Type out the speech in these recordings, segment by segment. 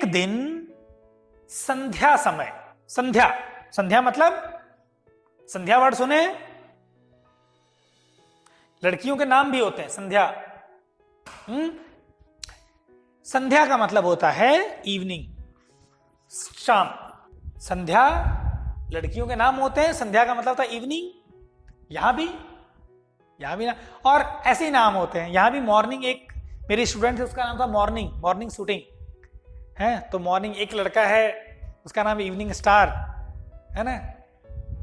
एक दिन संध्या समय, संध्या, संध्या मतलब संध्या वर्ड सुने, लड़कियों के नाम भी होते हैं संध्या। संध्या का मतलब होता है इवनिंग, शाम। संध्या लड़कियों के नाम होते हैं, संध्या का मतलब होता है इवनिंग। यहां भी ना, और ऐसे ही नाम होते हैं यहां भी। मॉर्निंग, एक मेरी स्टूडेंट है उसका नाम था मॉर्निंग, मॉर्निंग शूटिंग है, तो मॉर्निंग। एक लड़का है उसका नाम इवनिंग स्टार है ना।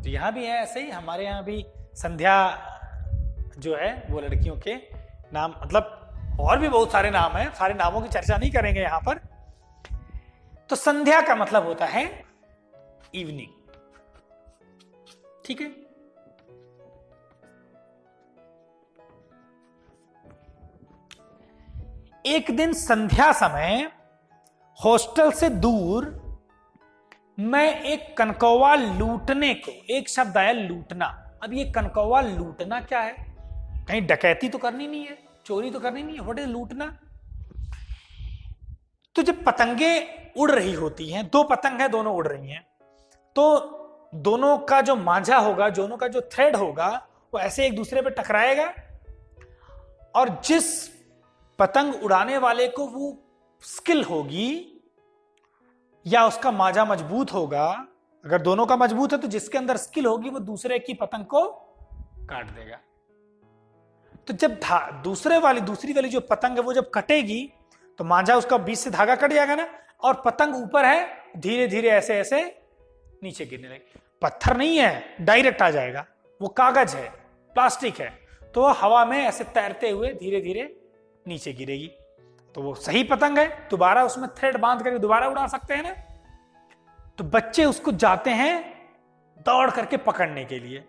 तो यहां भी है ऐसे ही, हमारे यहां भी संध्या जो है वो लड़कियों के नाम, मतलब और भी बहुत सारे नाम हैं, सारे नामों की चर्चा नहीं करेंगे यहां पर। तो संध्या का मतलब होता है इवनिंग, ठीक है। एक दिन संध्या समय हॉस्टल से दूर मैं एक कनकौवा लूटने को, एक शब्द आया लूटना। अब ये कनकौवा लूटना क्या है? कहीं डकैती तो करनी नहीं है, चोरी तो करनी नहीं है, व्हाट इज लूटना? तो जब पतंगे उड़ रही होती हैं, दो पतंग है, दोनों उड़ रही हैं, तो दोनों का जो मांझा होगा, दोनों का जो थ्रेड होगा, वो ऐसे एक दूसरे पे टकराएगा, और जिस पतंग उड़ाने वाले को वो स्किल होगी या उसका मांझा मजबूत होगा, अगर दोनों का मजबूत है तो जिसके अंदर स्किल होगी वो दूसरे की पतंग को काट देगा। तो जब दूसरी वाली जो पतंग है वो जब कटेगी तो मांझा उसका बीच से धागा कट जाएगा ना, और पतंग ऊपर है, धीरे धीरे ऐसे ऐसे नीचे गिरने लगेगी। पत्थर नहीं है, डायरेक्ट आ जाएगा, वो कागज है, प्लास्टिक है, तो हवा में ऐसे तैरते हुए धीरे धीरे नीचे गिरेगी। तो वो सही पतंग है, दोबारा उसमें थ्रेड बांध करके दोबारा उड़ा सकते हैं ना। तो बच्चे उसको जाते हैं दौड़ करके पकड़ने के लिए,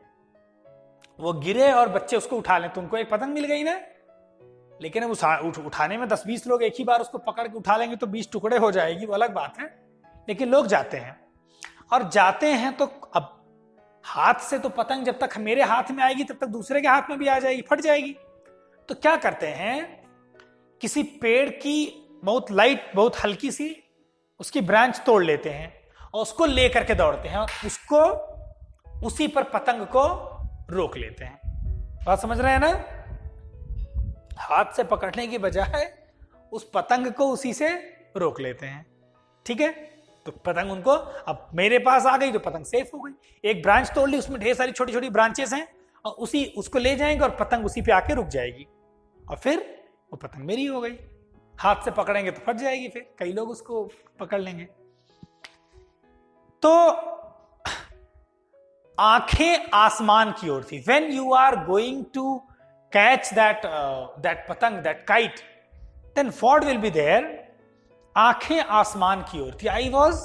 वो गिरे और बच्चे उसको उठा लें, तुमको एक पतंग मिल गई ना। लेकिन अब उठाने में 10-20 लोग एक ही बार उसको पकड़ के उठा लेंगे तो 20 टुकड़े हो जाएगी, वो अलग बात है। लेकिन लोग जाते हैं, और जाते हैं तो अब हाथ से तो पतंग जब तक मेरे हाथ में आएगी तब तक दूसरे के हाथ में भी आ जाएगी, फट जाएगी। तो क्या करते हैं, किसी पेड़ की बहुत लाइट, बहुत हल्की सी उसकी ब्रांच तोड़ लेते हैं और उसको लेकर के दौड़ते हैं, और उसको उसी पर पतंग को रोक लेते हैं। बात समझ रहे हैं ना? हाथ से पकड़ने की बजाय उस पतंग को उसी से रोक लेते हैं, ठीक है। तो पतंग उनको, अब मेरे पास आ गई तो पतंग सेफ हो गई। एक ब्रांच तोड़ ली, उसमें ढेर सारी छोटी छोटी ब्रांचेस हैं, और उसको ले जाएंगे और पतंग उसी पे आके रुक जाएगी, और फिर वो पतंग मेरी हो गई। हाथ से पकड़ेंगे तो फट जाएगी, फिर कई लोग उसको पकड़ लेंगे। तो आंखें आसमान की ओर थी। When you are going to catch that पतंग, that kite, then what will be there? आंखें आसमान की ओर थी। I was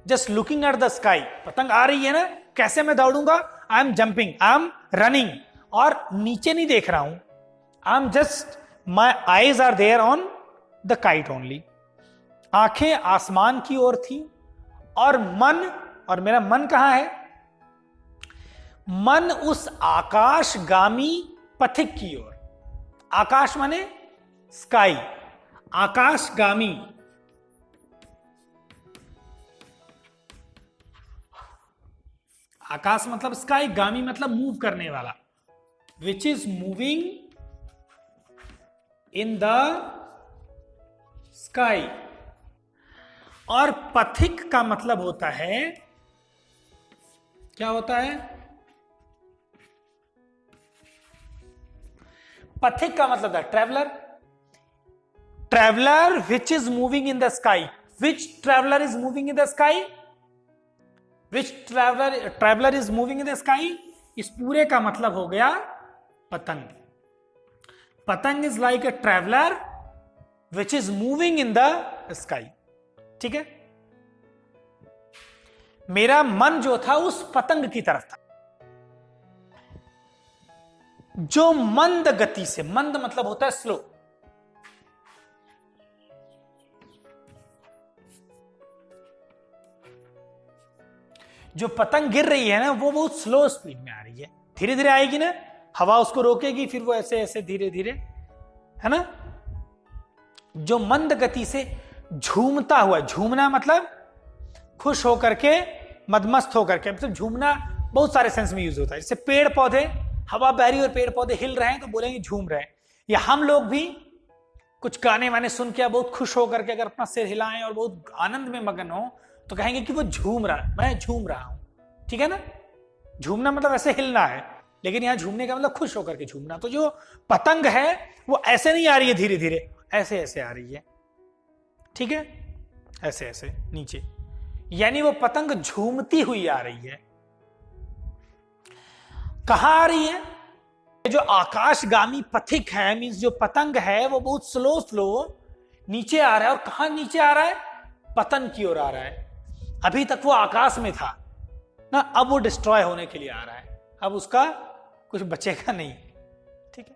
just looking at the sky. पतंग आ रही है ना, कैसे मैं दौड़ूंगा? I am jumping, I am running, और नीचे नहीं देख रहा हूं। I am just, my eyes are there on the kite only. आंखें आसमान की ओर थी, और मेरा मन कहां है? मन उस आकाशगामी पथिक की ओर। आकाश माने स्काई, आकाशगामी, आकाश मतलब स्काई, गामी मतलब मूव करने वाला, which is moving in the sky. और पथिक का मतलब होता है, क्या होता है? पथिक का मतलब है traveller. Traveller which is moving in the sky. Which traveller is moving in the sky? Which traveller is moving in the sky. इस पूरे का मतलब हो गया पतंग। पतंग is like a traveller which is moving in the sky, ठीक है। मेरा मन जो था उस पतंग की तरफ था, जो मंद गति से, मंद मतलब होता है स्लो, जो पतंग गिर रही है ना वो बहुत स्लो स्पीड में आ रही है, धीरे धीरे आएगी ना, हवा उसको रोकेगी, फिर वो ऐसे ऐसे धीरे धीरे, है ना। जो मंद गति से झूमता हुआ, झूमना मतलब खुश होकर के, मदमस्त होकर के, मतलब झूमना बहुत सारे सेंस में यूज होता है। जैसे पेड़ पौधे, हवा बह रही और पेड़ पौधे हिल रहे हैं तो बोलेंगे झूम रहे हैं। या हम लोग भी कुछ गाने वाने सुन के बहुत खुश होकर के अगर अपना सिर हिलाएं और बहुत आनंद में मगन हो तो कहेंगे कि वो झूम रहा है, मैं झूम रहा हूं। ठीक है ना? झूमना मतलब ऐसे हिलना है, लेकिन यहां झूमने का मतलब खुश होकर के झूमना। तो जो पतंग है वो ऐसे नहीं आ रही है धीरे धीरे, ऐसे ऐसे आ रही है। ठीक है? ऐसे ऐसे नीचे, यानी वो पतंग झूमती हुई आ रही है। कहां आ रही है? जो आकाशगामी पथिक है, मींस जो पतंग है वो बहुत स्लो स्लो नीचे आ रहा है। और कहां नीचे आ रहा है? पतन की ओर आ रहा है। अभी तक वो आकाश में था ना, अब वो डिस्ट्रॉय होने के लिए आ रहा है। अब उसका कुछ बचेगा नहीं। ठीक है?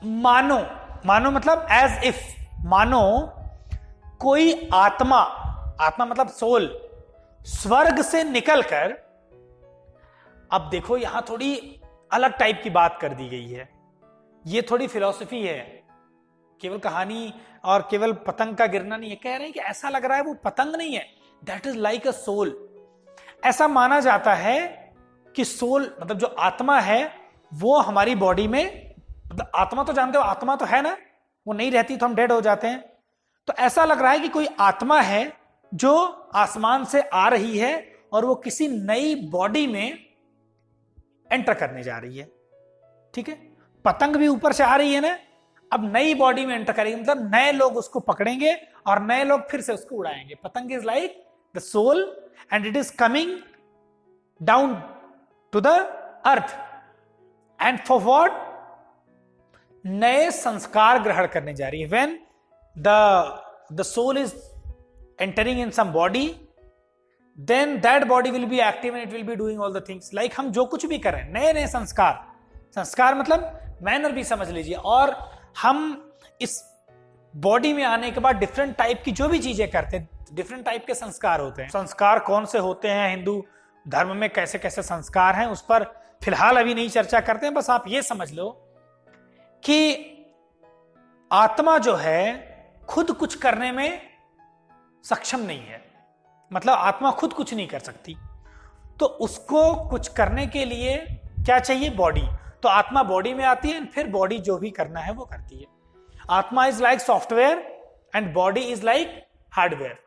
मानो, मानो मतलब एज इफ, मानो कोई आत्मा, आत्मा मतलब सोल, स्वर्ग से निकलकर, अब देखो यहां थोड़ी अलग टाइप की बात कर दी गई है। ये थोड़ी फिलॉसफी है, केवल कहानी और केवल पतंग का गिरना नहीं है। कह रहे हैं कि ऐसा लग रहा है वो पतंग नहीं है, that is like a soul. ऐसा माना जाता है कि सोल मतलब जो आत्मा है वो हमारी बॉडी में, मतलब आत्मा तो जानते हो, आत्मा तो है ना, वो नहीं रहती तो हम डेड हो जाते हैं। तो ऐसा लग रहा है कि कोई आत्मा है जो आसमान से आ रही है और वो किसी नई बॉडी में एंटर करने जा रही है। ठीक है? पतंग भी ऊपर से आ रही है ना, अब नई बॉडी में एंटर करेगी, मतलब नए लोग उसको पकड़ेंगे और नए लोग फिर से उसको उड़ाएंगे। पतंग is like the soul and it is coming down to the earth and for what? नए संस्कार ग्रहण करने जा रही है। When the soul is entering in some body, then that body will be active and it will be doing all the things, like हम जो कुछ भी करें, नए नए संस्कार, संस्कार मतलब मैनर भी समझ लीजिए। और हम इस बॉडी में आने के बाद डिफरेंट टाइप की जो भी चीजें करते हैं, डिफरेंट टाइप के संस्कार होते हैं। संस्कार कौन से होते हैं, हिंदू धर्म में कैसे कैसे संस्कार हैं, उस पर फिलहाल अभी नहीं चर्चा करते हैं। बस आप ये समझ लो कि आत्मा जो है खुद कुछ करने में सक्षम नहीं है, मतलब आत्मा खुद कुछ नहीं कर सकती। तो उसको कुछ करने के लिए क्या चाहिए? बॉडी। तो आत्मा बॉडी में आती है, फिर बॉडी जो भी करना है वो करती है। आत्मा is like software and body is like hardware.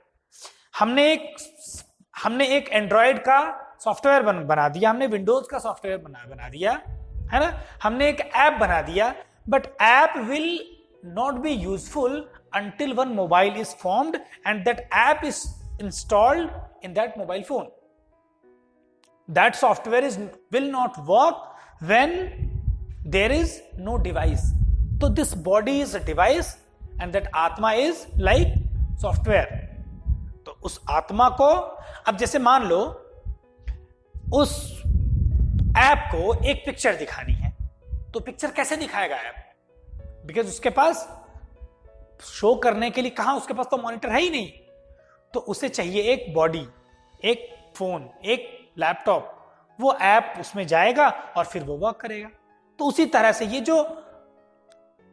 हमने एक एंड्रॉयड का सॉफ्टवेयर बना दिया, हमने विंडोज का सॉफ्टवेयर बना दिया, है ना, हमने एक ऐप बना दिया, but app will not be useful until one mobile is formed and that app is installed in that mobile phone. That software will not work when there is no device. So this body is a device and that atma is like software. तो उस आत्मा को, अब जैसे मान लो उस app को एक पिक्चर दिखानी है, तो पिक्चर कैसे दिखाएगा ऐप? बिकॉज उसके पास शो करने के लिए कहां, उसके पास तो मॉनिटर है ही नहीं, तो उसे चाहिए एक बॉडी, एक फोन, एक लैपटॉप। वो ऐप उसमें जाएगा और फिर वो वर्क करेगा। तो उसी तरह से ये जो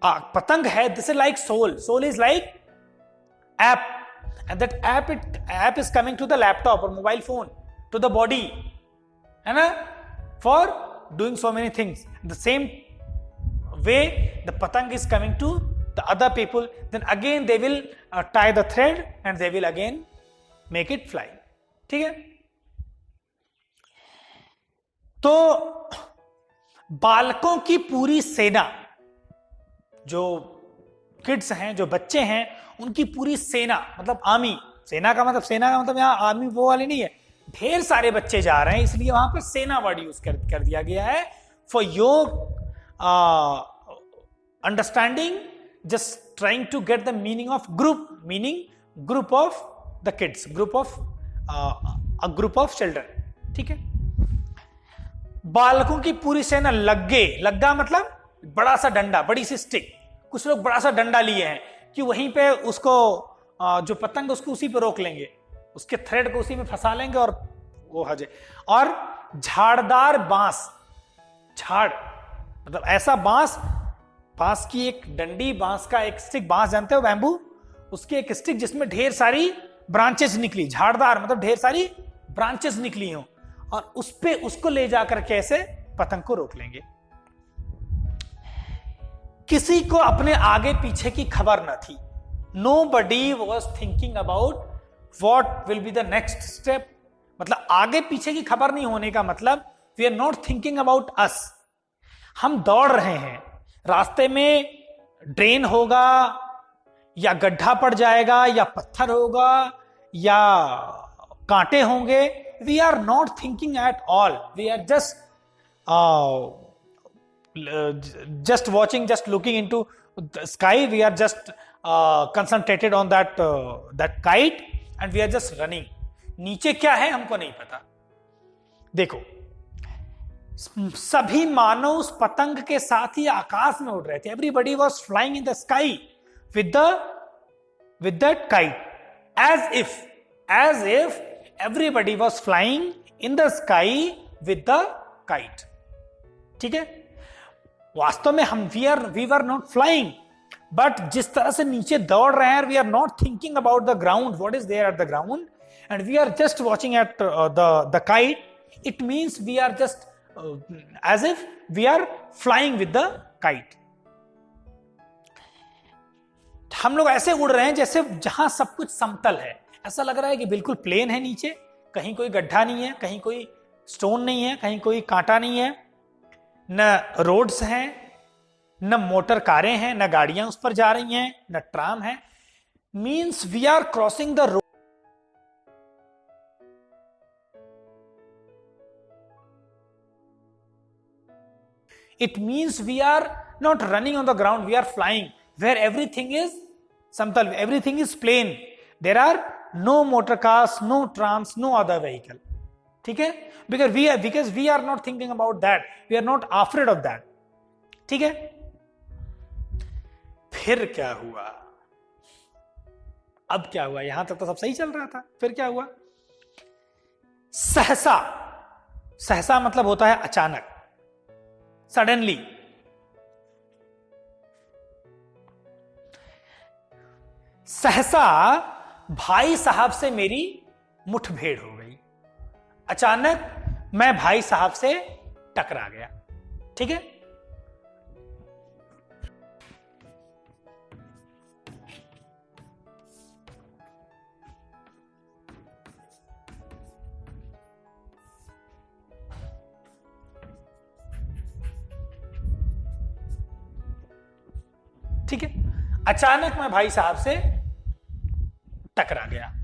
पतंग है, this is like soul. Soul is like app and that app is coming to the laptop और mobile phone, to the body, है ना, for doing so many things. The same way the patang is coming to the other people, then again they will tie the thread and they will again make it fly. ठीक है? तो बालकों की पूरी सेना, जो किड्स हैं, जो बच्चे हैं, उनकी पूरी सेना, मतलब आर्मी, सेना का मतलब यहां आर्मी वो वाली नहीं है, ढेर सारे बच्चे जा रहे हैं, इसलिए वहां पर सेना वर्ड यूज कर दिया गया है। For your understanding, just trying to get the meaning of group, meaning group of the kids, a group of children. ठीक है? बालकों की पूरी सेना लग्गा मतलब बड़ा सा डंडा, बड़ी सी स्टिक। कुछ लोग बड़ा सा डंडा लिए हैं कि वहीं पे उसको जो पतंग उसको उसी पे रोक लेंगे, उसके थ्रेड को उसी में फंसा लेंगे और वो हजे। और झाड़दार बांस, झाड़ मतलब ऐसा बांस की एक डंडी, बांस का एक स्टिक, बांस जानते हो, बैम्बू, उसकी एक स्टिक जिसमें ढेर सारी ब्रांचेस निकली, झाड़दार मतलब ढेर सारी ब्रांचेस निकली हो, और उस पे उसको ले जाकर कैसे पतंग को रोक लेंगे। किसी को अपने आगे पीछे की खबर न थी। Nobody was thinking about what will be the next step। मतलब आगे पीछे की खबर नहीं होने का मतलब we are not thinking about us। हम दौड़ रहे हैं, रास्ते में ड्रेन होगा या गड्ढा पड़ जाएगा या पत्थर होगा या कांटे होंगे, we are not thinking at all, we are just watching, just looking into the sky, we are just concentrated on that kite and we are just running। नीचे क्या है हमको नहीं पता। देखो, सभी मानव उस पतंग के साथ ही आकाश में उड़ रहे थे। Everybody was flying in the sky with the kite, as if everybody was flying in the sky with the kite. ठीक है, वास्तव में हम we were not flying, but जिस तरह से नीचे दौड़ रहे हैं, we are not thinking about the ground, what is there at the ground, and we are just watching at the kite. It means we are just as if we are flying with the kite। हम लोग ऐसे उड़ रहे हैं जैसे जहां सब कुछ समतल है, ऐसा लग रहा है कि बिल्कुल प्लेन है नीचे, कहीं कोई गड्ढा नहीं है, कहीं कोई स्टोन नहीं है, कहीं कोई कांटा नहीं है, न रोड्स हैं, न मोटर कारें हैं, न गाड़ियां उस पर जा रही हैं, न ट्राम है। Means we are crossing the road. It means we are not running on the ground, we are flying, where everything is samtal, everything is plain, there are no motor cars, no trams, no other vehicle। ठीक है, because we are not thinking about that, we are not afraid of that। ठीक है, फिर क्या हुआ? अब क्या हुआ? यहां तक तो सब सही चल रहा था, फिर क्या हुआ? सहसा मतलब होता है अचानक, सडनली। सहसा भाई साहब से मेरी मुठभेड़ हो गई, अचानक मैं भाई साहब से टकरा गया। ठीक है, ठीक है, अचानक मैं भाई साहब से टकरा गया।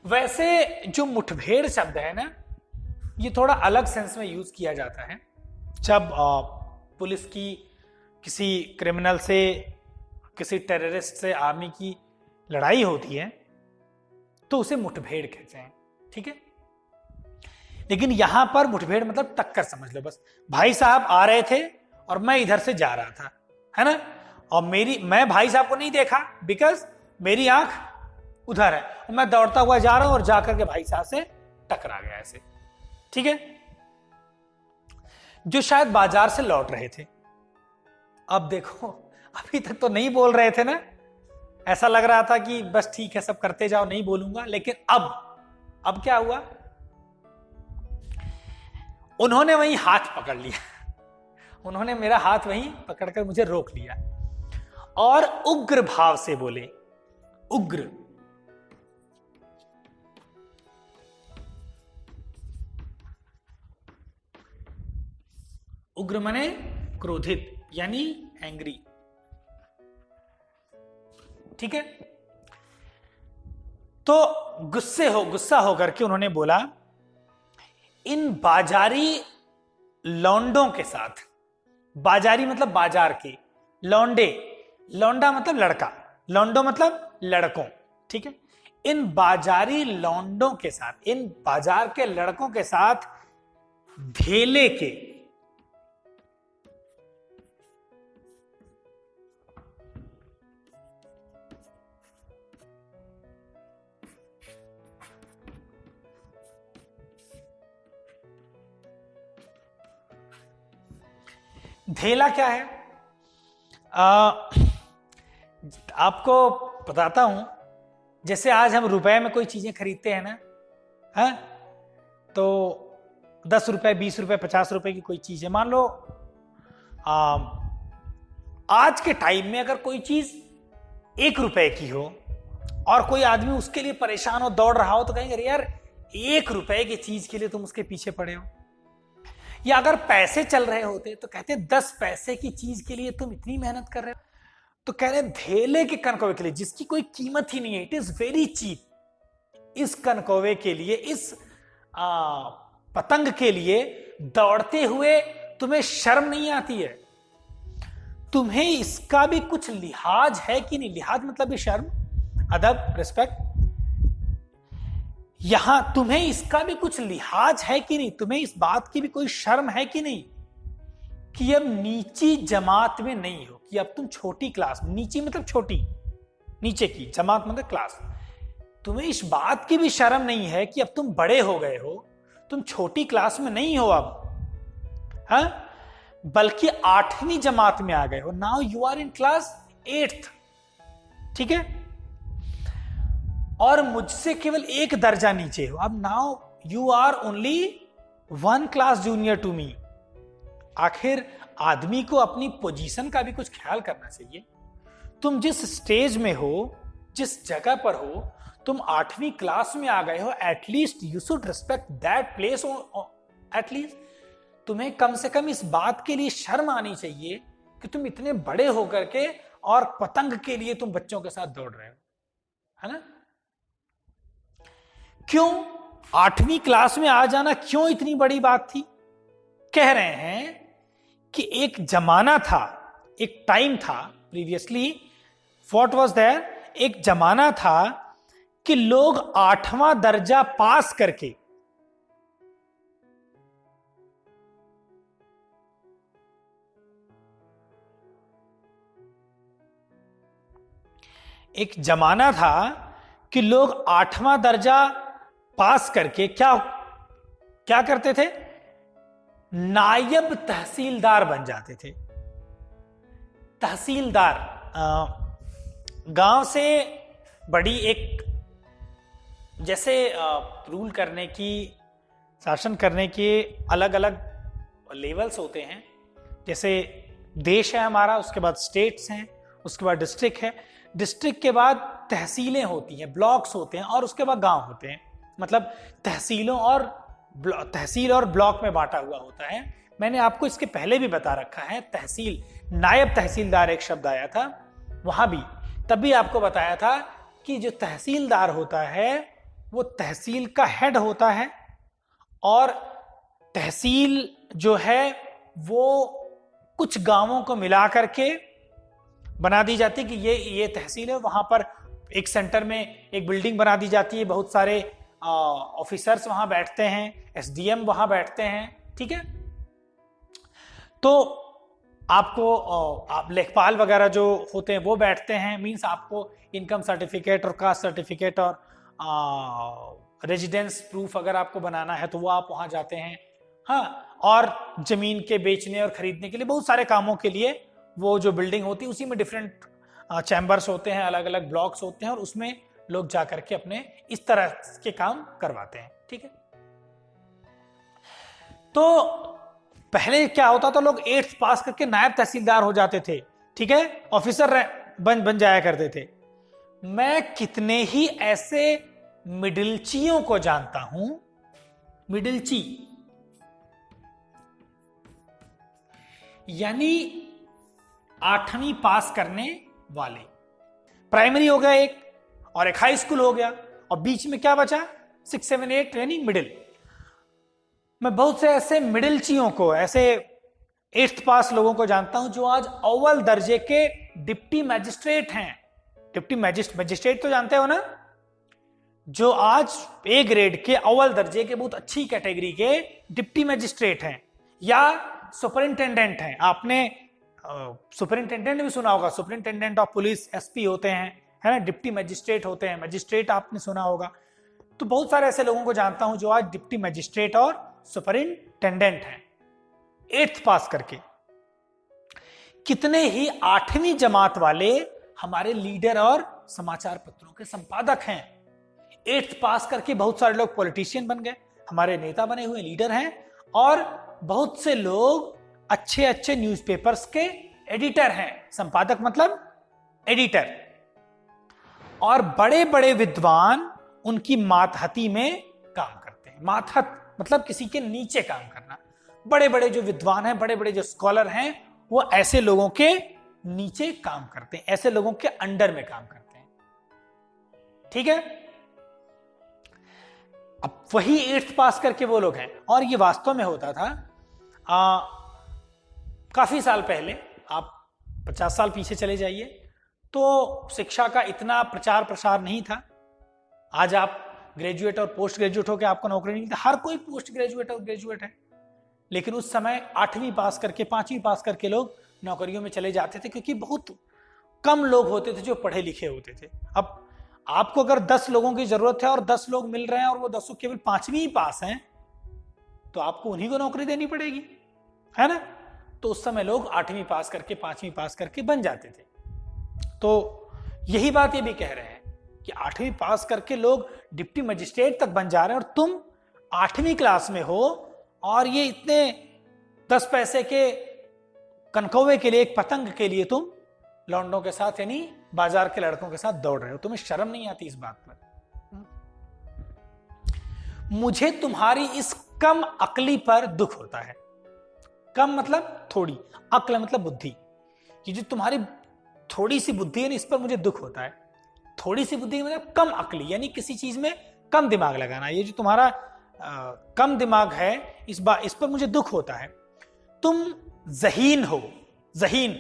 वैसे जो मुठभेड़ शब्द है ना, ये थोड़ा अलग सेंस में यूज किया जाता है। जब पुलिस की किसी क्रिमिनल से, किसी टेररिस्ट से आर्मी की लड़ाई होती है तो उसे मुठभेड़ कहते हैं। ठीक है, लेकिन यहां पर मुठभेड़ मतलब टक्कर समझ लो बस। भाई साहब आ रहे थे और मैं इधर से जा रहा था, है ना, और मैं भाई साहब को नहीं देखा बिकॉज मेरी आंख उधर है, और मैं दौड़ता हुआ जा रहा हूं और जाकर के भाई साहब से टकरा गया ऐसे। ठीक है, जो शायद बाजार से लौट रहे थे। अब देखो, अभी तक तो नहीं बोल रहे थे ना, ऐसा लग रहा था कि बस ठीक है सब करते जाओ, नहीं बोलूंगा, लेकिन अब क्या हुआ? उन्होंने वहीं हाथ पकड़ लिया, उन्होंने मेरा हाथ वहीं पकड़कर मुझे रोक लिया और उग्र भाव से बोले, उग्र माने क्रोधित, यानी एंग्री। ठीक है, तो गुस्सा होकर के उन्होंने बोला, इन बाजारी लौंडों के साथ, बाजारी मतलब बाजार के, लौंडा मतलब लड़का, लौंडो मतलब लड़कों। ठीक है, इन बाजारी लौंडों के साथ, इन बाजार के लड़कों के साथ धेले के, धेला क्या है? आपको बताता हूं, जैसे आज हम रुपए में कोई चीजें खरीदते हैं ना, हाँ, तो 10 रुपए, 20 रुपए, 50 रुपए की कोई चीज है, मान लो आज के टाइम में अगर कोई चीज 1 रुपए की हो और कोई आदमी उसके लिए परेशान हो, दौड़ रहा हो, तो कहेंगे अरे यार 1 रुपए की चीज के लिए तुम उसके पीछे पड़े हो। या अगर पैसे चल रहे होते तो कहते 10 पैसे की चीज के लिए तुम इतनी मेहनत कर रहे हो। तो कह रहे धेले के कनकौवे के लिए जिसकी कोई कीमत ही नहीं है, इट इज वेरी चीप, इस कनकौवे के लिए, इस पतंग के लिए दौड़ते हुए तुम्हें शर्म नहीं आती है? तुम्हें इसका भी कुछ लिहाज है कि नहीं? लिहाज मतलब भी शर्म, अदब, रिस्पेक्ट। यहां तुम्हें इसका भी कुछ लिहाज है कि नहीं? तुम्हें इस बात की भी कोई शर्म है कि नहीं कि अब नीची जमात में नहीं हो, कि अब तुम छोटी क्लास, नीची मतलब छोटी, नीचे की, जमात मतलब क्लास। तुम्हें इस बात की भी शर्म नहीं है कि अब तुम बड़े हो गए हो, तुम छोटी क्लास में नहीं हो अब, हाँ, बल्कि 8वीं जमात में आ गए हो। Now you are in class 8th, ठीक है, और मुझसे केवल 1 दर्जा नीचे हो। अब now you are only 1 class junior to me. आखिर आदमी को अपनी पोजीशन का भी कुछ ख्याल करना चाहिए। तुम जिस स्टेज में हो, जिस जगह पर हो, तुम 8वीं क्लास में आ गए हो, at least you should respect that place. At least तुम्हें कम से कम इस बात के लिए शर्म आनी चाहिए कि तुम इतने बड़े होकर के और पतंग के लिए तुम बच्चों के साथ दौड़ रहे हो, है ना? क्यों 8वीं क्लास में आ जाना क्यों इतनी बड़ी बात थी? कह रहे हैं कि एक जमाना था, एक टाइम था, प्रीवियसली व्हाट वाज देयर, एक जमाना था कि लोग 8वां दर्जा पास करके एक जमाना था कि लोग 8वां दर्जा पास करके क्या क्या करते थे? नायब तहसीलदार बन जाते थे। तहसीलदार गांव से बड़ी एक, जैसे रूल करने की, शासन करने के अलग अलग लेवल्स होते हैं। जैसे देश है हमारा, उसके बाद स्टेट्स हैं, उसके बाद डिस्ट्रिक्ट है, डिस्ट्रिक्ट के बाद तहसीलें होती हैं, ब्लॉक्स होते हैं, और उसके बाद गांव होते हैं। मतलब तहसीलों और तहसील और ब्लॉक में बांटा हुआ होता है। मैंने आपको इसके पहले भी बता रखा है, तहसील, नायब तहसीलदार एक शब्द आया था वहां भी, तब भी आपको बताया था कि जो तहसीलदार होता है वो तहसील का हेड होता है, और तहसील जो है वो कुछ गांवों को मिला करके बना दी जाती है कि ये तहसील है। वहां पर एक सेंटर में एक बिल्डिंग बना दी जाती है, बहुत सारे ऑफिसर्स वहां बैठते हैं, एसडीएम वहां बैठते हैं, ठीक है। तो आपको आप लेखपाल वगैरह जो होते हैं वो बैठते हैं, मींस आपको इनकम सर्टिफिकेट और कास्ट सर्टिफिकेट और रेजिडेंस प्रूफ अगर आपको बनाना है तो वो आप वहां जाते हैं, हाँ। और जमीन के बेचने और खरीदने के लिए, बहुत सारे कामों के लिए वो जो बिल्डिंग होती है उसी में डिफरेंट चैम्बर्स होते हैं, अलग अलग ब्लॉक्स होते हैं, और उसमें लोग जाकर के अपने इस तरह के काम करवाते हैं, ठीक है। तो पहले क्या होता था, लोग 8th पास करके नायब तहसीलदार हो जाते थे, ठीक है, ऑफिसर बन जाया करते थे। मैं कितने ही ऐसे मिडिलचियों को जानता हूं, मिडिलची यानी 8वीं पास करने वाले। प्राइमरी हो गया एक, और एक हाई स्कूल हो गया, और बीच में क्या बचा? 6, 7, 8 यानी मिडिल। मैं बहुत से ऐसे मिडिलचियों को, ऐसे 8th पास लोगों को जानता हूं जो आज अव्वल दर्जे के डिप्टी मैजिस्ट्रेट हैं। डिप्टी मैजिस्ट्रेट तो जानते हो ना, जो आज A ग्रेड के अव्वल दर्जे के बहुत अच्छी कैटेगरी के डिप्टी मैजिस्ट्रेट हैं, या सुपरिंटेंडेंट हैं। आपने सुपरिंटेंडेंट भी सुना होगा, सुपरिंटेंडेंट ऑफ पुलिस एसपी होते हैं, है ना, डिप्टी मैजिस्ट्रेट होते हैं, मैजिस्ट्रेट आपने सुना होगा। तो बहुत सारे ऐसे लोगों को जानता हूं जो आज डिप्टी मैजिस्ट्रेट और सुपरिंटेंडेंट हैं 8th पास करके। कितने ही 8वीं जमात वाले हमारे लीडर और समाचार पत्रों के संपादक हैं। 8th पास करके बहुत सारे लोग पॉलिटिशियन बन गए, हमारे नेता बने हुए लीडर हैं, और बहुत से लोग अच्छे अच्छे न्यूज़पेपर्स के एडिटर हैं। संपादक मतलब एडिटर। और बड़े बड़े विद्वान उनकी मातहती में काम करते हैं। मातहत मतलब किसी के नीचे काम करना। बड़े बड़े जो विद्वान हैं, बड़े बड़े जो स्कॉलर हैं, वो ऐसे लोगों के नीचे काम करते हैं, ऐसे लोगों के अंडर में काम करते हैं। ठीक है। अब वही 8th पास करके वो लोग हैं। और ये वास्तव में होता था काफी साल पहले, आप 50 साल पीछे चले जाइए तो शिक्षा का इतना प्रचार प्रसार नहीं था। आज आप ग्रेजुएट और पोस्ट ग्रेजुएट होकर आपको नौकरी नहीं मिलती, हर कोई पोस्ट ग्रेजुएट और ग्रेजुएट है। लेकिन उस समय 8वीं पास करके 5वीं पास करके लोग नौकरियों में चले जाते थे, क्योंकि बहुत कम लोग होते थे जो पढ़े लिखे होते थे। अब आपको अगर 10 लोगों की जरूरत है और 10 लोग मिल रहे हैं और वो 10 केवल 5वीं ही पास हैं, तो आपको उन्हीं को नौकरी देनी पड़ेगी, है ना। तो उस समय लोग 8वीं पास करके 5वीं पास करके बन जाते थे। तो यही बात ये भी कह रहे हैं कि 8वीं पास करके लोग डिप्टी मजिस्ट्रेट तक बन जा रहे हैं, और तुम 8वीं क्लास में हो और ये इतने 10 पैसे के कनकौवे के लिए, एक पतंग के लिए तुम लौंडों के साथ यानी बाजार के लड़कों के साथ दौड़ रहे हो। तुम्हें शर्म नहीं आती इस बात पर? मुझे तुम्हारी इस कम अक्ली पर दुख होता है। कम मतलब थोड़ी, अक्ल मतलब बुद्धि। कि जो तुम्हारी थोड़ी सी बुद्धि है ना, इस पर मुझे दुख होता है। थोड़ी सी बुद्धि मतलब कम अक्ली, यानी किसी चीज में कम दिमाग लगाना। ये जो तुम्हारा कम दिमाग है, इस पर मुझे दुख होता है। तुम ज़हीन हो। ज़हीन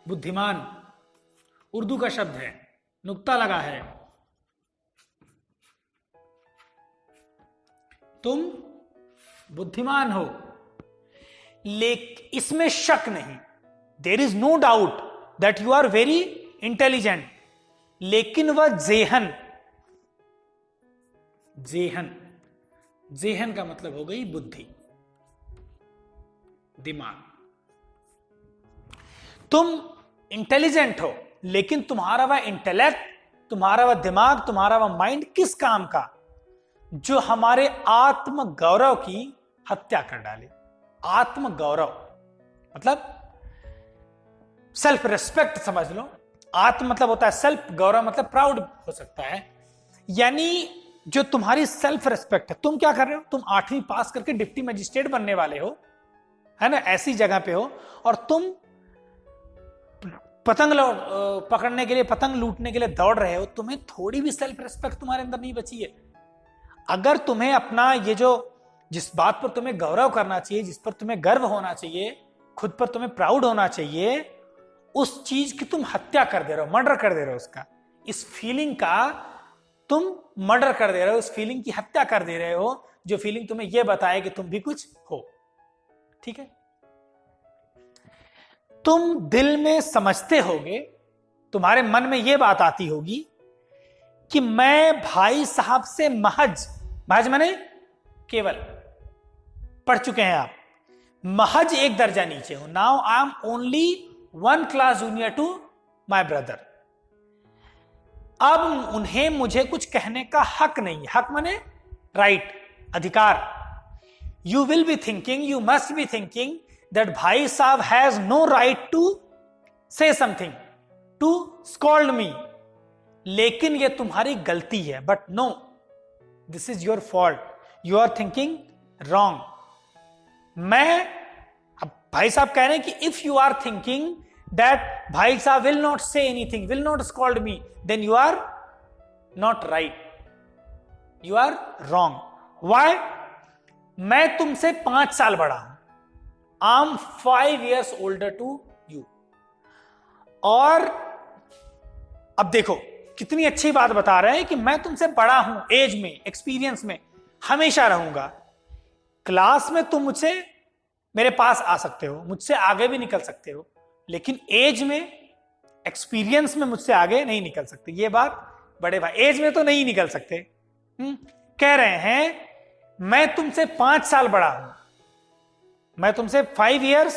बुद्धिमान उर्दू का शब्द है, नुक्ता लगा है। तुम बुद्धिमान हो, लेकिन इसमें शक नहीं, there is no doubt that you are very intelligent. लेकिन वह जेहन, जेहन, जेहन का मतलब हो गई बुद्धि, दिमाग। तुम इंटेलिजेंट हो, लेकिन तुम्हारा वह इंटेलेक्ट, तुम्हारा वह दिमाग, तुम्हारा वह माइंड किस काम का? जो हमारे आत्म गौरव की हत्या कर डाले। आत्म गौरव मतलब सेल्फ रिस्पेक्ट समझ लो। आत्म मतलब होता है सेल्फ, गौरव मतलब प्राउड हो सकता है। यानी जो तुम्हारी सेल्फ रिस्पेक्ट है, तुम क्या कर रहे हो? तुम 8वीं पास करके डिप्टी मजिस्ट्रेट बनने वाले हो, है ना, ऐसी जगह पे हो, और तुम पतंग पकड़ने के लिए, पतंग लूटने के लिए दौड़ रहे हो। तुम्हें थोड़ी भी सेल्फ रिस्पेक्ट तुम्हारे अंदर नहीं बची है। अगर तुम्हें अपना ये जो, जिस बात पर तुम्हें गौरव करना चाहिए, जिस पर तुम्हें गर्व होना चाहिए, खुद पर तुम्हें प्राउड होना चाहिए, उस चीज की तुम हत्या कर दे रहे हो, मर्डर कर दे रहे हो। उसका, इस फीलिंग का तुम मर्डर कर दे रहे हो, उस फीलिंग की हत्या कर दे रहे हो, जो फीलिंग तुम्हें यह बताए कि तुम भी कुछ हो। ठीक है। तुम दिल में समझते होगे, तुम्हारे मन में यह बात आती होगी कि मैं भाई साहब से महज, महज माने केवल, पढ़ चुके हैं आप, महज एक दर्जा नीचे हूं। Now I am only 1 class junior to my brother. अब उन्हें मुझे कुछ कहने का हक नहीं है। हक माने राइट, अधिकार। You will be thinking, you must be thinking that भाई साहब has no right to say something, to scold me. लेकिन यह तुम्हारी गलती है। But no, this is your fault, you are thinking wrong. अब भाई साहब कह रहे हैं कि if you are thinking that भाई साहब will not say anything, will not scold me, then you are not right, you are wrong. Y? मैं तुमसे 5 साल बड़ा हूं। I am 5 years older to you. और अब देखो कितनी अच्छी बात बता रहे हैं कि मैं तुमसे बड़ा हूं, एज में, एक्सपीरियंस में हमेशा रहूंगा। क्लास में तुम मुझसे, मेरे पास आ सकते हो, मुझसे आगे भी निकल सकते हो, लेकिन एज में, एक्सपीरियंस में मुझसे आगे नहीं निकल सकते। ये बात बड़े भाई, एज में तो नहीं निकल सकते। कह रहे हैं मैं तुमसे 5 साल बड़ा हूं, मैं तुमसे 5 years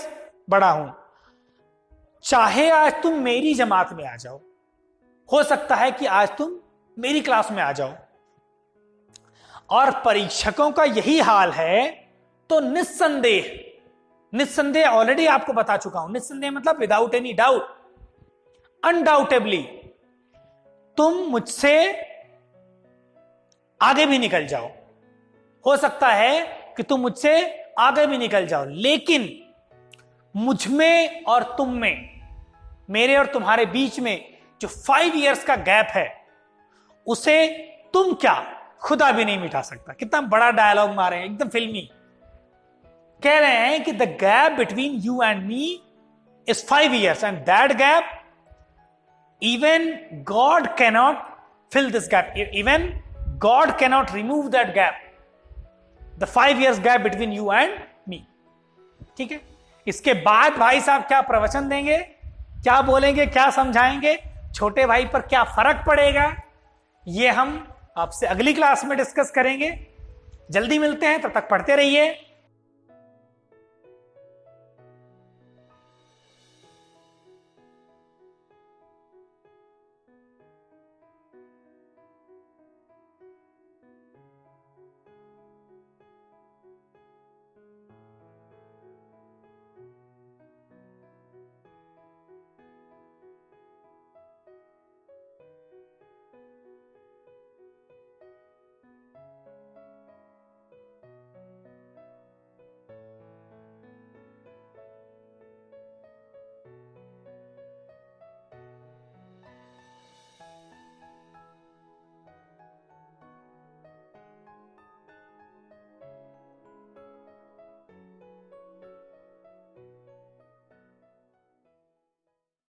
बड़ा हूं, चाहे आज तुम मेरी जमात में आ जाओ, हो सकता है कि आज तुम मेरी क्लास में आ जाओ, और परीक्षकों का यही हाल है, तो निस्संदेह, निस्संदेह ऑलरेडी आपको बता चुका हूं, निस्संदेह मतलब विदाउट एनी डाउट, अनडाउटेबली तुम मुझसे आगे भी निकल जाओ, हो सकता है कि तुम मुझसे आगे भी निकल जाओ, लेकिन मुझ में और तुम में, मेरे और तुम्हारे बीच में जो 5 इयर्स का गैप है, उसे तुम क्या खुदा भी नहीं मिटा सकता। कितना बड़ा डायलॉग मारे हैं, एकदम फिल्मी। कह रहे हैं कि the gap between you and me is 5 years and that gap even God cannot fill this gap, even God cannot remove that gap, the 5 years gap between you and me। ठीक है, इसके बाद भाई साहब क्या प्रवचन देंगे, क्या बोलेंगे, क्या समझाएंगे, छोटे भाई पर क्या फर्क पड़ेगा, ये हम आपसे अगली क्लास में डिस्कस करेंगे। जल्दी मिलते हैं, तब तक पढ़ते रहिए।